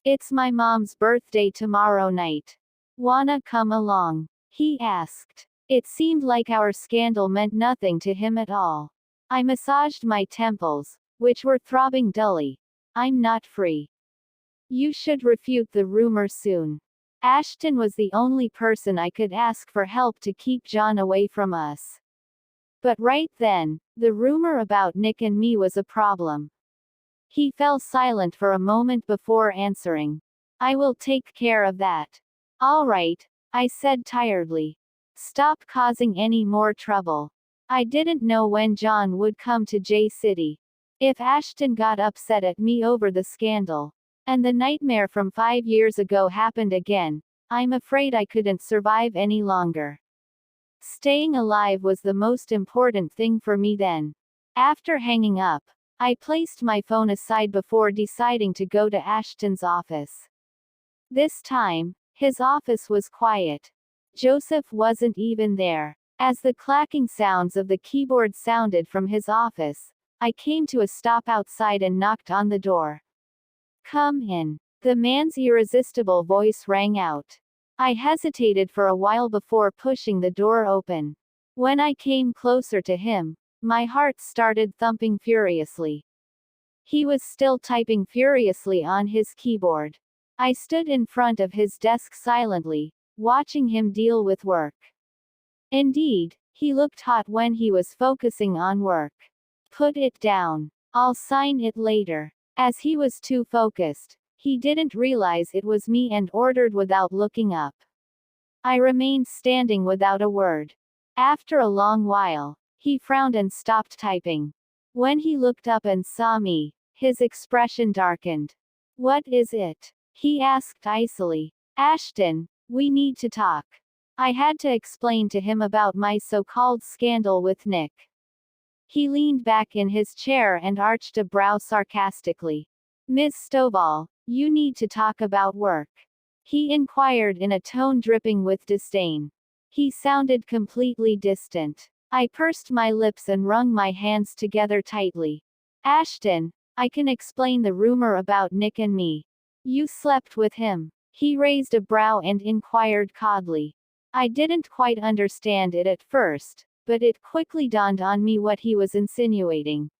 It's my mom's birthday tomorrow night. Wanna come along? He asked. It seemed like our scandal meant nothing to him at all. I massaged my temples, which were throbbing dully. I'm not free. You should refute the rumor soon. Ashton was the only person I could ask for help to keep John away from us. But right then, the rumor about Nick and me was a problem. He fell silent for a moment before answering. I will take care of that. All right, I said tiredly. Stop causing any more trouble. I didn't know when John would come to J City. If Ashton got upset at me over the scandal, and the nightmare from 5 years ago happened again, I'm afraid I couldn't survive any longer. Staying alive was the most important thing for me then. After hanging up, I placed my phone aside before deciding to go to Ashton's office. This time, his office was quiet. Joseph wasn't even there. As the clacking sounds of the keyboard sounded from his office, I came to a stop outside and knocked on the door. Come in. The man's irresistible voice rang out. I hesitated for a while before pushing the door open. When I came closer to him, my heart started thumping furiously. He was still typing furiously on his keyboard. I stood in front of his desk silently, watching him deal with work. Indeed, he looked hot when he was focusing on work. Put it down. I'll sign it later. As he was too focused, he didn't realize it was me and ordered without looking up. I remained standing without a word. After a long while, he frowned and stopped typing. When he looked up and saw me, his expression darkened. What is it? He asked icily. Ashton, we need to talk. I had to explain to him about my so-called scandal with Nick. He leaned back in his chair and arched a brow sarcastically. Miss Stovall, you need to talk about work. He inquired in a tone dripping with disdain. He sounded completely distant. I pursed my lips and wrung my hands together tightly. Ashton, I can explain the rumor about Nick and me. You slept with him. He raised a brow and inquired coldly. I didn't quite understand it at first, but it quickly dawned on me what he was insinuating.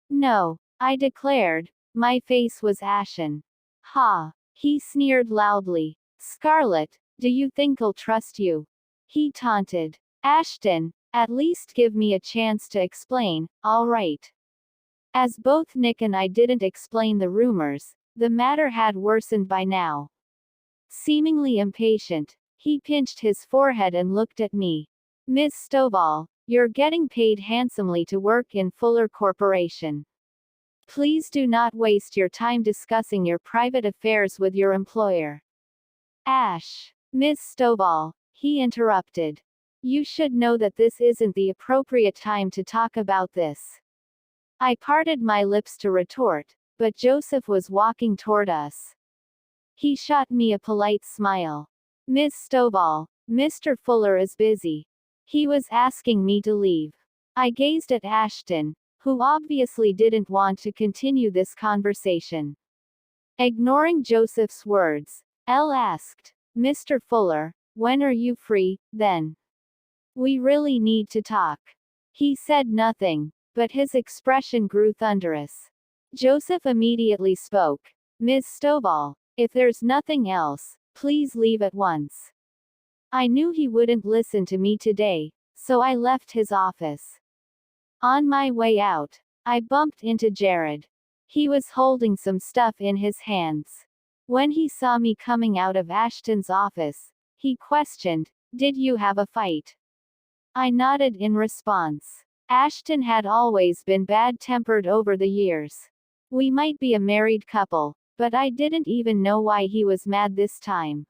No, I declared. My face was ashen. Ha! He sneered loudly. Scarlett, do you think I'll trust you? He taunted. Ashton, at least give me a chance to explain, all right. As both Nick and I didn't explain the rumors, the matter had worsened by now. Seemingly impatient, he pinched his forehead and looked at me. Miss Stovall, you're getting paid handsomely to work in Fuller Corporation. Please do not waste your time discussing your private affairs with your employer. Ash. Miss Stovall, he interrupted. You should know that this isn't the appropriate time to talk about this. I parted my lips to retort, but Joseph was walking toward us. He shot me a polite smile. Miss Stovall, Mr. Fuller is busy. He was asking me to leave. I gazed at Ashton, who obviously didn't want to continue this conversation. Ignoring Joseph's words, Elle asked, Mr. Fuller, when are you free, then? We really need to talk. He said nothing, but his expression grew thunderous. Joseph immediately spoke. Ms. Stovall, if there's nothing else, please leave at once. I knew he wouldn't listen to me today, so I left his office. On my way out, I bumped into Jared. He was holding some stuff in his hands. When he saw me coming out of Ashton's office, he questioned, Did you have a fight? I nodded in response. Ashton had always been bad-tempered over the years. We might be a married couple, but I didn't even know why he was mad this time.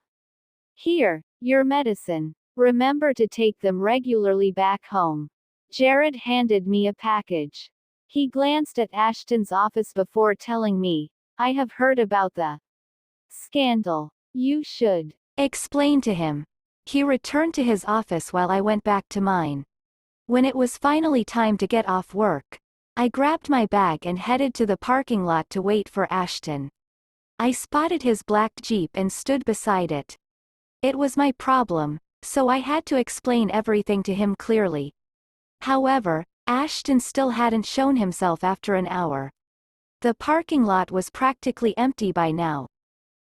Here, your medicine. Remember to take them regularly back home. Jared handed me a package. He glanced at Ashton's office before telling me, I have heard about the scandal. You should explain to him. He returned to his office while I went back to mine. When it was finally time to get off work, I grabbed my bag and headed to the parking lot to wait for Ashton. I spotted his black Jeep and stood beside it. It was my problem, so I had to explain everything to him clearly. However, Ashton still hadn't shown himself after an hour. The parking lot was practically empty by now.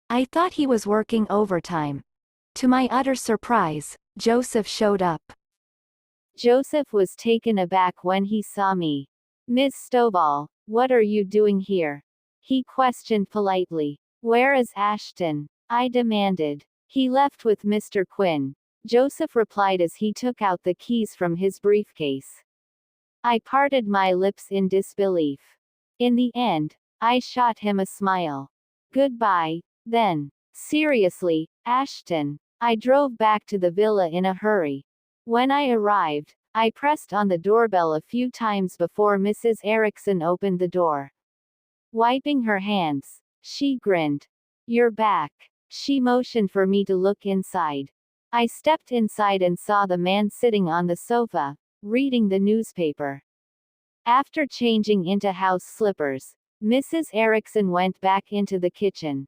I thought he was working overtime. To my utter surprise, Joseph showed up. Joseph was taken aback when he saw me. "Miss Stovall, what are you doing here?" he questioned politely. "Where is Ashton?" I demanded. "He left with Mr. Quinn," Joseph replied as he took out the keys from his briefcase. I parted my lips in disbelief. In the end, I shot him a smile. "Goodbye, then." "Seriously, Ashton." I drove back to the villa in a hurry. When I arrived, I pressed on the doorbell a few times before Mrs. Erickson opened the door. Wiping her hands, she grinned. "You're back." She motioned for me to look inside. I stepped inside and saw the man sitting on the sofa, reading the newspaper. After changing into house slippers, Mrs. Erickson went back into the kitchen.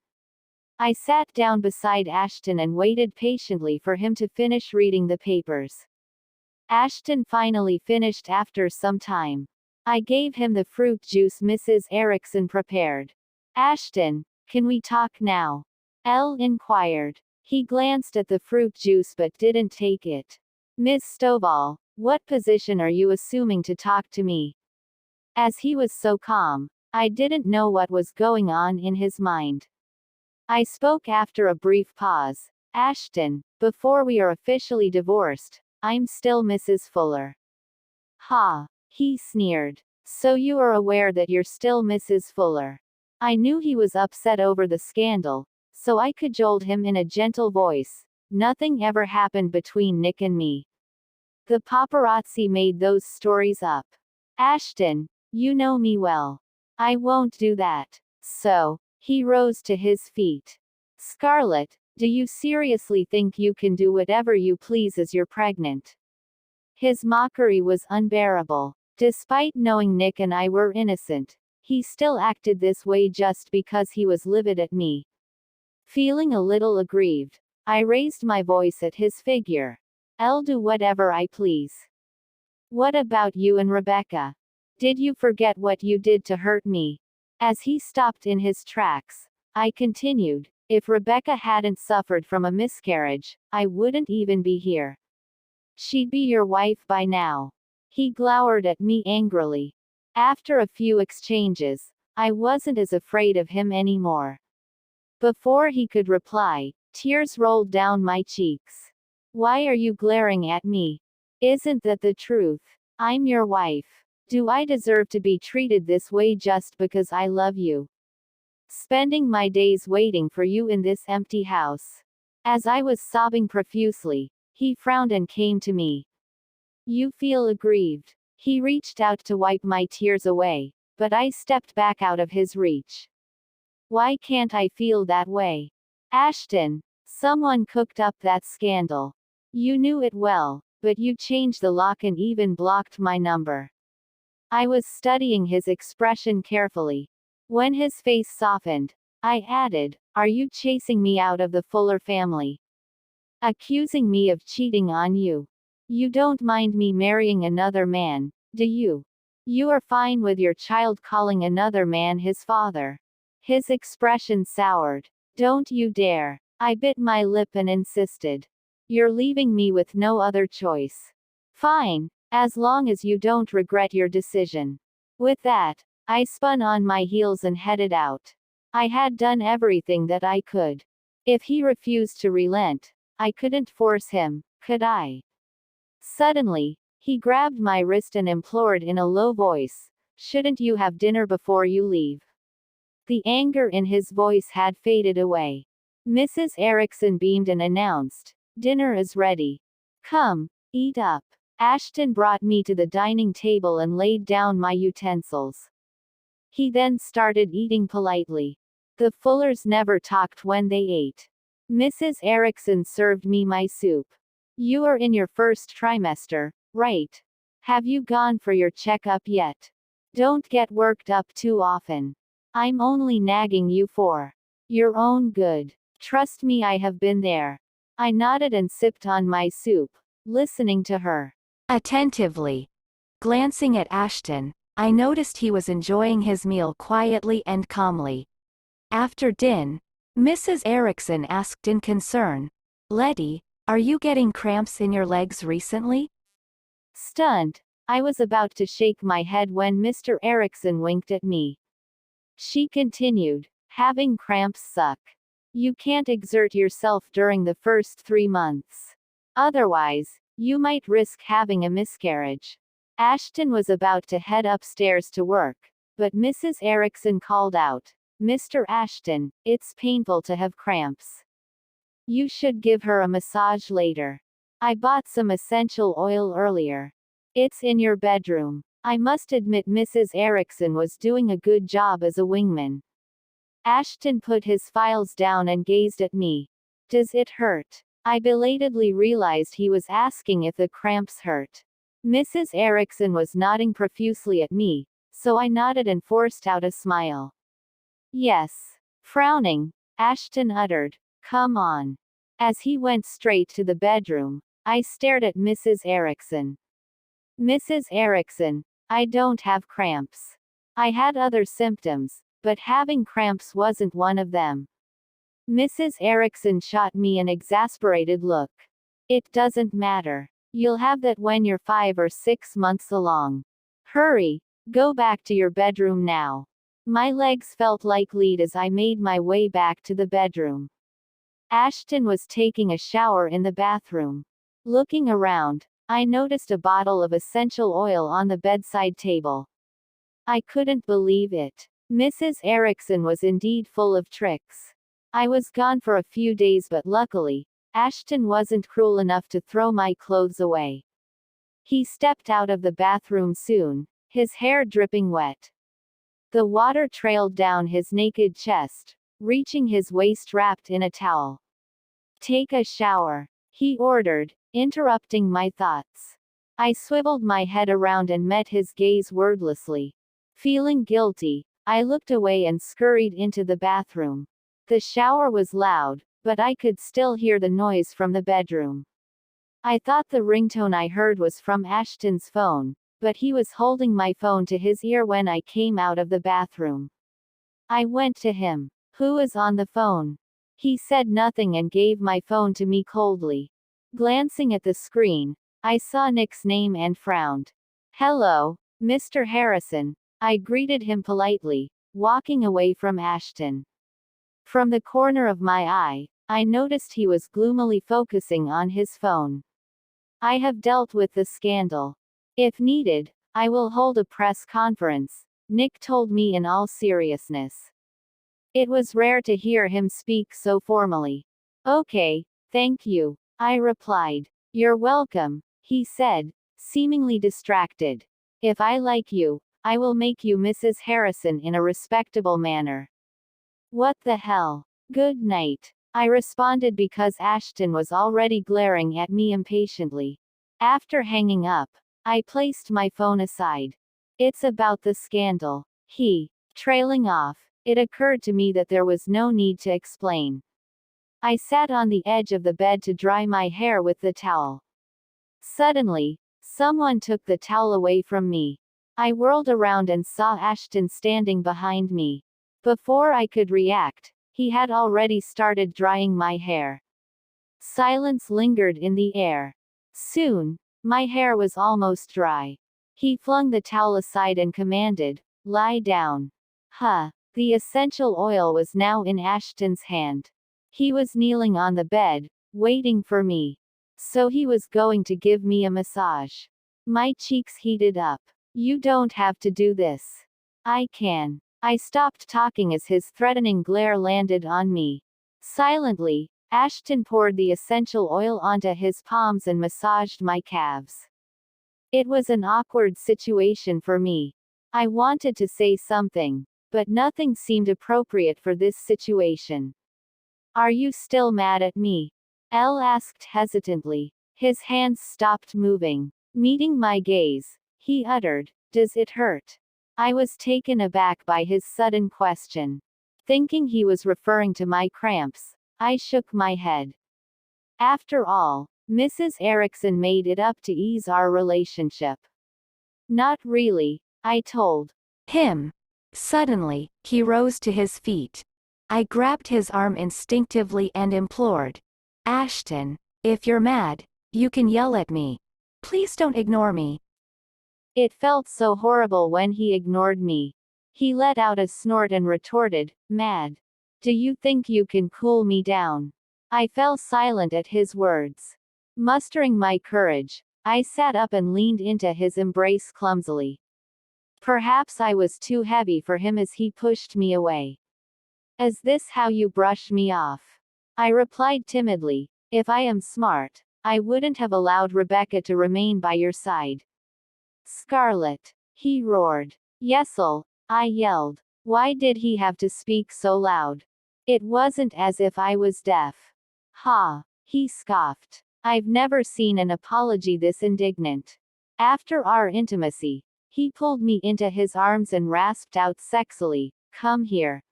I sat down beside Ashton and waited patiently for him to finish reading the papers. Ashton finally finished after some time. I gave him the fruit juice Mrs. Erickson prepared. "Ashton, can we talk now?" Elle inquired. He glanced at the fruit juice but didn't take it. "Miss Stovall, what position are you assuming to talk to me?" As he was so calm, I didn't know what was going on in his mind. I spoke after a brief pause. "Ashton, before we are officially divorced, I'm still Mrs. Fuller." "Ha," he sneered. "So you are aware that you're still Mrs. Fuller." I knew he was upset over the scandal, so I cajoled him in a gentle voice. "Nothing ever happened between Nick and me. The paparazzi made those stories up." "Ashton, you know me well. I won't do that." "So," he rose to his feet. "Scarlett, do you seriously think you can do whatever you please as you're pregnant?" His mockery was unbearable. Despite knowing Nick and I were innocent, he still acted this way just because he was livid at me. Feeling a little aggrieved, I raised my voice at his figure. "I'll do whatever I please." "What about you and Rebecca? Did you forget what you did to hurt me?" As he stopped in his tracks, I continued, "If Rebecca hadn't suffered from a miscarriage, I wouldn't even be here. She'd be your wife by now." He glowered at me angrily. After a few exchanges, I wasn't as afraid of him anymore. Before he could reply, tears rolled down my cheeks. "Why are you glaring at me? Isn't that the truth? I'm your wife. Do I deserve to be treated this way just because I love you? Spending my days waiting for you in this empty house." As I was sobbing profusely, he frowned and came to me. "You feel aggrieved." He reached out to wipe my tears away, but I stepped back out of his reach. "Why can't I feel that way? Ashton, someone cooked up that scandal. You knew it well, but you changed the lock and even blocked my number." I was studying his expression carefully. When his face softened, I added, "Are you chasing me out of the Fuller family? Accusing me of cheating on you? You don't mind me marrying another man, do you? You are fine with your child calling another man his father?" His expression soured. "Don't you dare." I bit my lip and insisted. "You're leaving me with no other choice." "Fine, as long as you don't regret your decision." With that, I spun on my heels and headed out. I had done everything that I could. If he refused to relent, I couldn't force him, could I? Suddenly, he grabbed my wrist and implored in a low voice, "Shouldn't you have dinner before you leave?" The anger in his voice had faded away. Mrs. Erickson beamed and announced, "Dinner is ready. Come, eat up." Ashton brought me to the dining table and laid down my utensils. He then started eating politely. The Fullers never talked when they ate. Mrs. Erickson served me my soup. "You are in your first trimester, right? Have you gone for your checkup yet? Don't get worked up too often. I'm only nagging you for Your own good. Trust me, I have been there. I nodded and sipped on my soup, listening to her attentively. Glancing at Ashton, I noticed he was enjoying his meal quietly and calmly. After dinner, Mrs. Erickson asked in concern, "Letty, are you getting cramps in your legs recently?" Stunned, I was about to shake my head when Mr. Erickson winked at me. She continued, "Having cramps suck. You can't exert yourself during the first 3 months. Otherwise, you might risk having a miscarriage." Ashton was about to head upstairs to work, but Mrs. Erickson called out, "Mr. Ashton, it's painful to have cramps. You should give her a massage later. I bought some essential oil earlier. It's in your bedroom." I must admit Mrs. Erickson was doing a good job as a wingman. Ashton put his files down and gazed at me. "Does it hurt?" I belatedly realized he was asking if the cramps hurt. Mrs. Erickson was nodding profusely at me, so I nodded and forced out a smile. "Yes." Frowning, Ashton uttered, "Come on." As he went straight to the bedroom, I stared at Mrs. Erickson. "Mrs. Erickson, I don't have cramps. I had other symptoms, but having cramps wasn't one of them." Mrs. Erickson shot me an exasperated look. "It doesn't matter. You'll have that when you're 5 or 6 months along. Hurry, go back to your bedroom now." My legs felt like lead as I made my way back to the bedroom. Ashton was taking a shower in the bathroom. Looking around, I noticed a bottle of essential oil on the bedside table. I couldn't believe it. Mrs. Erickson was indeed full of tricks. I was gone for a few days, but luckily, Ashton wasn't cruel enough to throw my clothes away. He stepped out of the bathroom soon, his hair dripping wet. The water trailed down his naked chest, reaching his waist wrapped in a towel. "Take a shower," he ordered, interrupting my thoughts. I swiveled my head around and met his gaze wordlessly. Feeling guilty, I looked away and scurried into the bathroom. The shower was loud, but I could still hear the noise from the bedroom. I thought the ringtone I heard was from Ashton's phone, but he was holding my phone to his ear when I came out of the bathroom. I went to him. "Who is on the phone?" He said nothing and gave my phone to me coldly. Glancing at the screen, I saw Nick's name and frowned. "Hello, Mr. Harrison," I greeted him politely, walking away from Ashton. From the corner of my eye, I noticed he was gloomily focusing on his phone. "I have dealt with the scandal. If needed, I will hold a press conference," Nick told me in all seriousness. It was rare to hear him speak so formally. "Okay, thank you," I replied. "You're welcome," he said, seemingly distracted. "If I like you, I will make you Mrs. Harrison in a respectable manner." What the hell? "Good night," I responded because Ashton was already glaring at me impatiently. After hanging up, I placed my phone aside. "It's about the scandal." Trailing off, it occurred to me that there was no need to explain. I sat on the edge of the bed to dry my hair with the towel. Suddenly, someone took the towel away from me. I whirled around and saw Ashton standing behind me. Before I could react, he had already started drying my hair. Silence lingered in the air. Soon, my hair was almost dry. He flung the towel aside and commanded, "Lie down." The essential oil was now in Ashton's hand. He was kneeling on the bed, waiting for me. So he was going to give me a massage. My cheeks heated up. "You don't have to do this. I can." I stopped talking as his threatening glare landed on me. Silently, Ashton poured the essential oil onto his palms and massaged my calves. It was an awkward situation for me. I wanted to say something, but nothing seemed appropriate for this situation. "Are you still mad at me?" Elle asked hesitantly. His hands stopped moving. Meeting my gaze, he uttered, "Does it hurt?" I was taken aback by his sudden question. Thinking he was referring to my cramps, I shook my head. After all, Mrs. Erickson made it up to ease our relationship. Not really, I told him. Suddenly, he rose to his feet. I grabbed his arm instinctively and implored, Ashton, if you're mad, you can yell at me. Please don't ignore me. It felt so horrible when he ignored me. He let out a snort and retorted, mad. Do you think you can cool me down? I fell silent at his words. Mustering my courage, I sat up and leaned into his embrace clumsily. Perhaps I was too heavy for him as he pushed me away. Is this how you brush me off? I replied timidly, if I am smart, I wouldn't have allowed Rebecca to remain by your side. Scarlett, he roared. Yes'll, I yelled. Why did he have to speak so loud? It wasn't as if I was deaf. Ha, he scoffed. I've never seen an apology this indignant. After our intimacy, he pulled me into his arms and rasped out sexily, come here.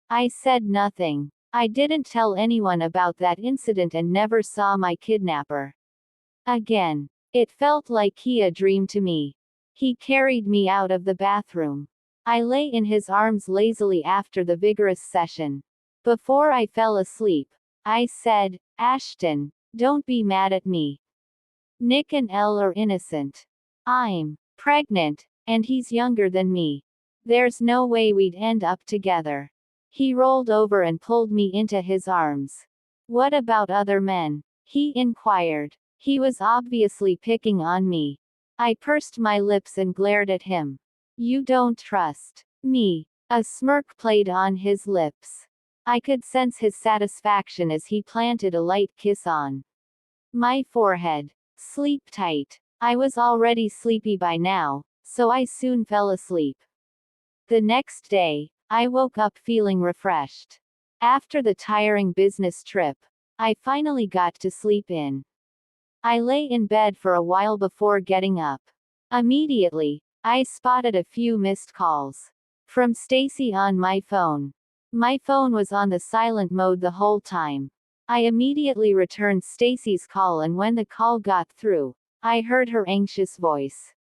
I said nothing. I didn't tell anyone about that incident and never saw my kidnapper again. It felt like a dream to me. He carried me out of the bathroom. I lay in his arms lazily after the vigorous session. Before I fell asleep, I said, Ashton, don't be mad at me. Nick and Elle are innocent. I'm pregnant, and he's younger than me. There's no way we'd end up together. He rolled over and pulled me into his arms. What about other men? He inquired. He was obviously picking on me. I pursed my lips and glared at him. You don't trust me. A smirk played on his lips. I could sense his satisfaction as he planted a light kiss on my forehead. Sleep tight. I was already sleepy by now, so I soon fell asleep. The next day, I woke up feeling refreshed. After the tiring business trip, I finally got to sleep in. I lay in bed for a while before getting up. Immediately, I spotted a few missed calls from Stacy on my phone. My phone was on the silent mode the whole time. I immediately returned Stacy's call, and when the call got through, I heard her anxious voice.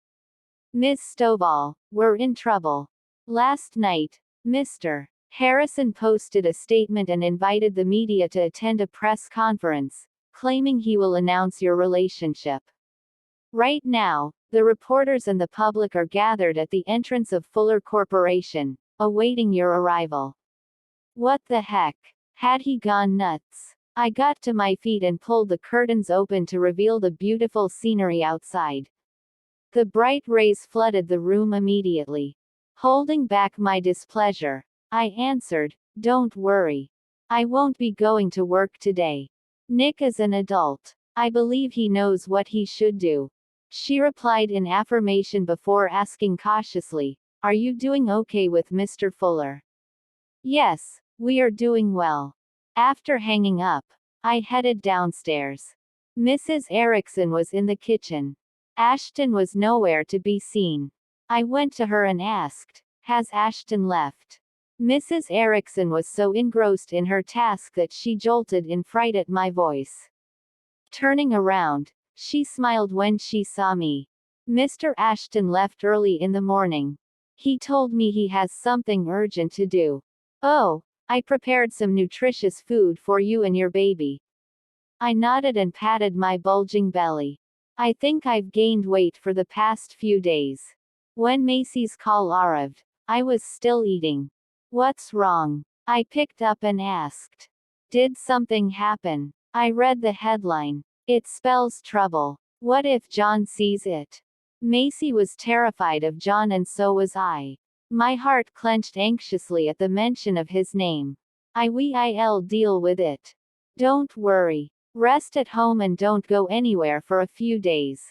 Miss Stovall, we're in trouble. Last night, Mr. Harrison posted a statement and invited the media to attend a press conference, claiming he will announce your relationship. Right now, the reporters and the public are gathered at the entrance of Fuller Corporation, awaiting your arrival. What the heck? Had he gone nuts? I got to my feet and pulled the curtains open to reveal the beautiful scenery outside. The bright rays flooded the room immediately. Holding back my displeasure, I answered, don't worry. I won't be going to work today. Nick is an adult. I believe he knows what he should do. She replied in affirmation before asking cautiously, are you doing okay with Mr. Fuller? Yes, we are doing well. After hanging up, I headed downstairs. Mrs. Erickson was in the kitchen. Ashton was nowhere to be seen. I went to her and asked, has Ashton left? Mrs. Erickson was so engrossed in her task that she jolted in fright at my voice. Turning around, she smiled when she saw me. Mr. Ashton left early in the morning. He told me he has something urgent to do. Oh, I prepared some nutritious food for you and your baby. I nodded and patted my bulging belly. I think I've gained weight for the past few days. When Macy's call arrived, I was still eating. What's wrong? I picked up and asked. Did something happen? I read the headline. It spells trouble. What if John sees it? Macy was terrified of John, and so was I. My heart clenched anxiously at the mention of his name. I'll deal with it. Don't worry. Rest at home and don't go anywhere for a few days.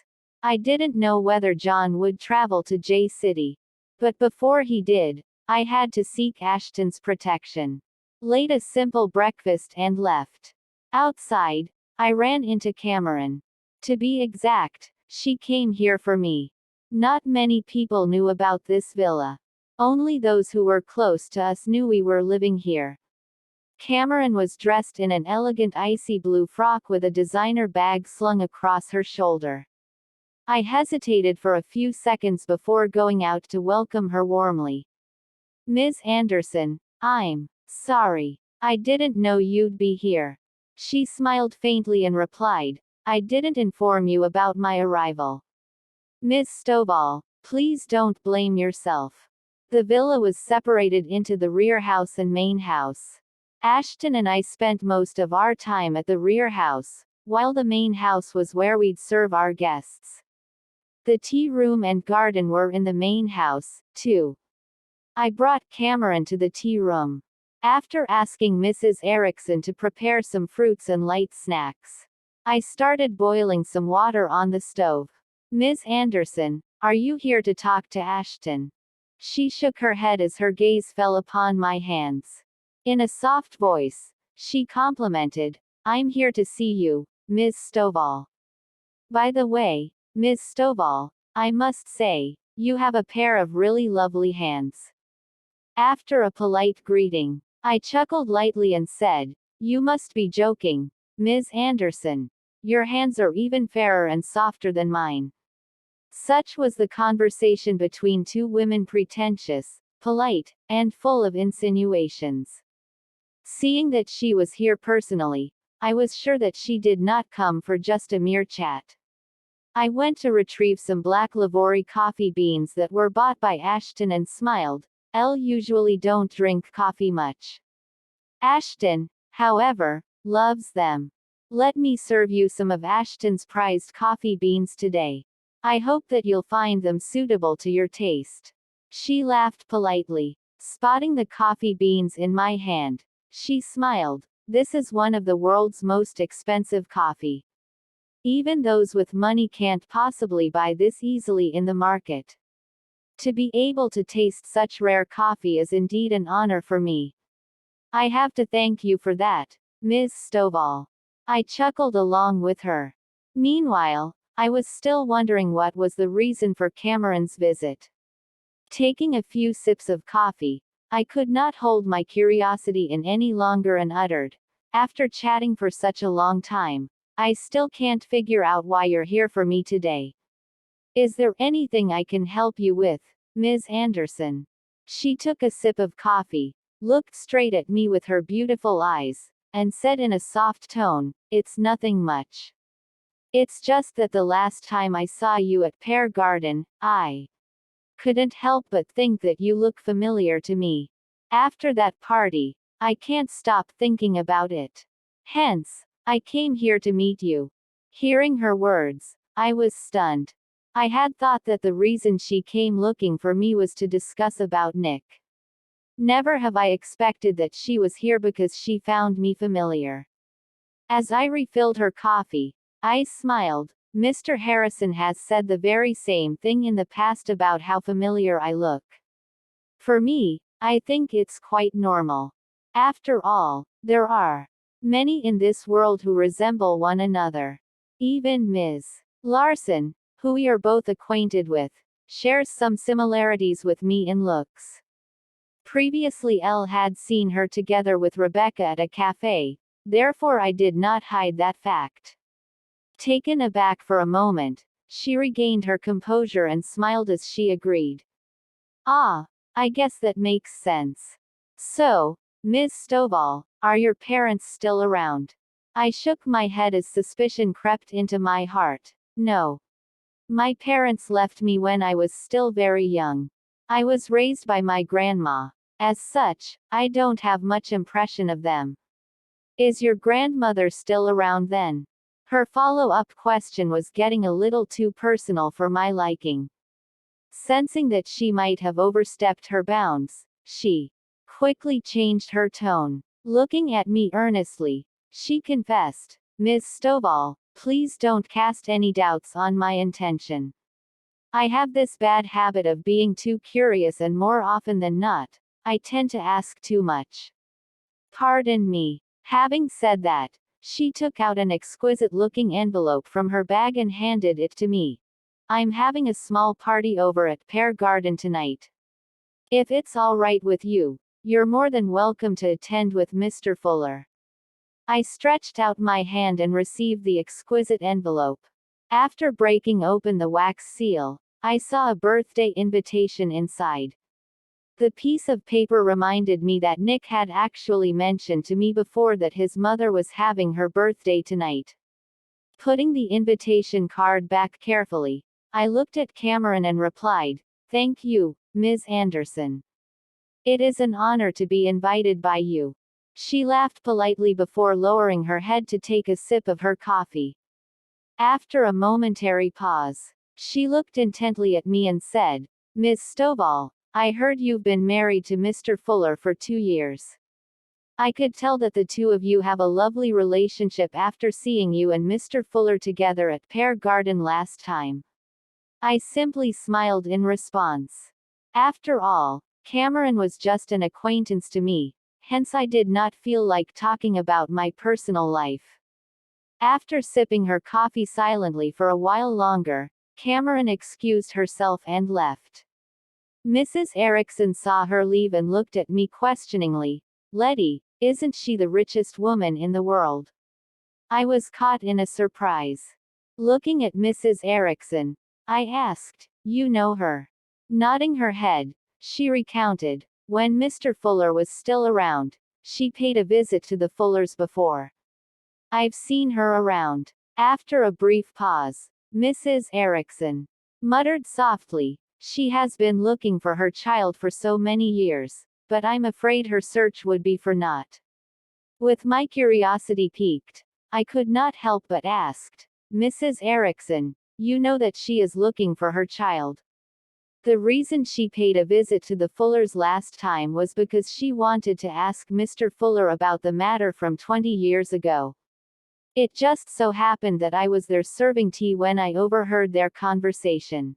I didn't know whether John would travel to J City. But before he did, I had to seek Ashton's protection. Laid a simple breakfast and left. Outside, I ran into Cameron. To be exact, she came here for me. Not many people knew about this villa. Only those who were close to us knew we were living here. Cameron was dressed in an elegant icy blue frock with a designer bag slung across her shoulder. I hesitated for a few seconds before going out to welcome her warmly. "Ms. Anderson, I'm sorry. I didn't know you'd be here." She smiled faintly and replied, "I didn't inform you about my arrival." "Miss Stovall, please don't blame yourself." The villa was separated into the rear house and main house. Ashton and I spent most of our time at the rear house, while the main house was where we'd serve our guests. The tea room and garden were in the main house, too. I brought Cameron to the tea room. After asking Mrs. Erickson to prepare some fruits and light snacks, I started boiling some water on the stove. "Ms. Anderson, are you here to talk to Ashton?" She shook her head as her gaze fell upon my hands. In a soft voice, she complimented, "I'm here to see you, Ms. Stovall. By the way, Ms. Stovall, I must say, you have a pair of really lovely hands." After a polite greeting, I chuckled lightly and said, "You must be joking, Ms. Anderson. Your hands are even fairer and softer than mine." Such was the conversation between two women, pretentious, polite, and full of insinuations. Seeing that she was here personally, I was sure that she did not come for just a mere chat. I went to retrieve some black Livory coffee beans that were bought by Ashton and smiled. "Elle usually don't drink coffee much. Ashton, however, loves them. Let me serve you some of Ashton's prized coffee beans today. I hope that you'll find them suitable to your taste." She laughed politely. Spotting the coffee beans in my hand, she smiled. "This is one of the world's most expensive coffee. Even those with money can't possibly buy this easily in the market. To be able to taste such rare coffee is indeed an honor for me. I have to thank you for that, Ms. Stovall." I chuckled along with her. Meanwhile, I was still wondering what was the reason for Cameron's visit. Taking a few sips of coffee, I could not hold my curiosity in any longer and uttered, "After chatting for such a long time, I still can't figure out why you're here for me today. Is there anything I can help you with, Ms. Anderson?" She took a sip of coffee, looked straight at me with her beautiful eyes, and said in a soft tone, "It's nothing much. It's just that the last time I saw you at Pear Garden, I couldn't help but think that you look familiar to me. After that party, I can't stop thinking about it. Hence, I came here to meet you." Hearing her words, I was stunned. I had thought that the reason she came looking for me was to discuss about Nick. Never have I expected that she was here because she found me familiar. As I refilled her coffee, I smiled. "Mr. Harrison has said the very same thing in the past about how familiar I look. For me, I think it's quite normal. After all, there are many in this world who resemble one another. Even Ms. Larson, who we are both acquainted with, shares some similarities with me in looks." Previously Elle had seen her together with Rebecca at a cafe, therefore I did not hide that fact. Taken aback for a moment, she regained her composure and smiled as she agreed. "Ah, I guess that makes sense. So, Ms. Stovall, are your parents still around?" I shook my head as suspicion crept into my heart. "No. My parents left me when I was still very young. I was raised by my grandma. As such, I don't have much impression of them." "Is your grandmother still around then?" Her follow-up question was getting a little too personal for my liking. Sensing that she might have overstepped her bounds, she quickly changed her tone. Looking at me earnestly, she confessed, "Ms. Stovall, please don't cast any doubts on my intention. I have this bad habit of being too curious, and more often than not, I tend to ask too much. Pardon me." Having said that, she took out an exquisite-looking envelope from her bag and handed it to me. "I'm having a small party over at Pear Garden tonight. If it's all right with you, you're more than welcome to attend with Mr. Fuller. I stretched out my hand and received the exquisite envelope. After breaking open the wax seal, I saw a birthday invitation inside. The piece of paper reminded me that Nick had actually mentioned to me before that his mother was having her birthday tonight. Putting the invitation card back carefully, I looked at Cameron and replied, "Thank you, Ms. Anderson. It is an honor to be invited by you." She laughed politely before lowering her head to take a sip of her coffee. After a momentary pause, she looked intently at me and said, "Ms. Stovall, I heard you've been married to Mr. Fuller for 2 years. I could tell that the two of you have a lovely relationship after seeing you and Mr. Fuller together at Pear Garden last time." I simply smiled in response. After all, Cameron was just an acquaintance to me, hence I did not feel like talking about my personal life. After sipping her coffee silently for a while longer, Cameron excused herself and left. Mrs. Erickson saw her leave and looked at me questioningly. "Letty, isn't she the richest woman in the world?" I was caught in a surprise. Looking at Mrs. Erickson, I asked, "You know her?" Nodding her head, she recounted, "When Mr. Fuller was still around, she paid a visit to the Fullers before. I've seen her around." After a brief pause, Mrs. Erickson muttered softly, "She has been looking for her child for so many years, but I'm afraid her search would be for naught." With my curiosity piqued, I could not help but asked, "Mrs. Erickson, you know that she is looking for her child?" The reason she paid a visit to the Fullers last time was because she wanted to ask Mr. Fuller about the matter from 20 years ago. It just so happened that I was there serving tea when I overheard their conversation.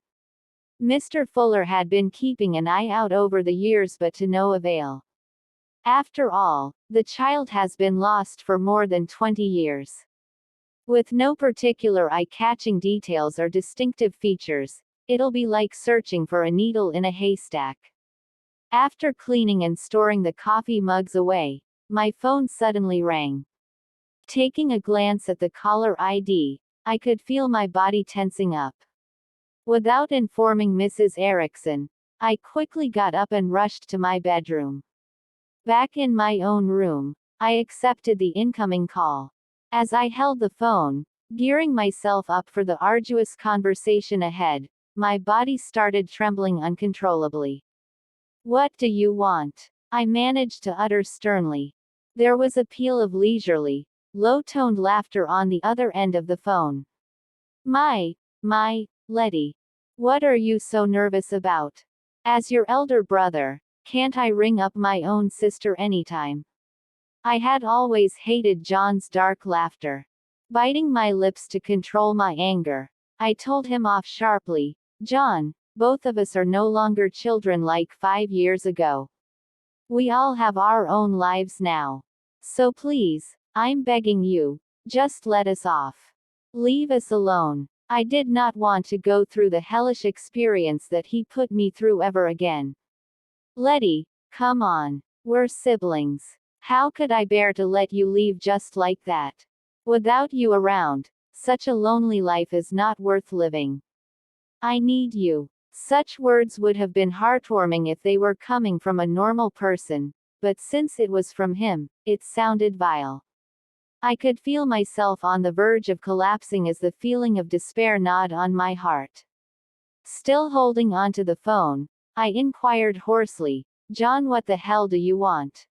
Mr. Fuller had been keeping an eye out over the years but to no avail. After all, the child has been lost for more than 20 years. With no particular eye-catching details or distinctive features, it'll be like searching for a needle in a haystack. After cleaning and storing the coffee mugs away, my phone suddenly rang. Taking a glance at the caller ID, I could feel my body tensing up. Without informing Mrs. Erickson, I quickly got up and rushed to my bedroom. Back in my own room, I accepted the incoming call. As I held the phone, gearing myself up for the arduous conversation ahead, my body started trembling uncontrollably. "What do you want?" I managed to utter sternly. There was a peal of leisurely, low-toned laughter on the other end of the phone. My, Letty. What are you so nervous about? As your elder brother, can't I ring up my own sister anytime?" I had always hated John's dark laughter. Biting my lips to control my anger, I told him off sharply, "John, both of us are no longer children like 5 years ago. We all have our own lives now. So please, I'm begging you, just let us off. Leave us alone." I did not want to go through the hellish experience that he put me through ever again. "Letty, come on. We're siblings. How could I bear to let you leave just like that? Without you around, such a lonely life is not worth living. I need you." Such words would have been heartwarming if they were coming from a normal person, but since it was from him, it sounded vile. I could feel myself on the verge of collapsing as the feeling of despair gnawed on my heart. Still holding onto the phone, I inquired hoarsely, "John, what the hell do you want?"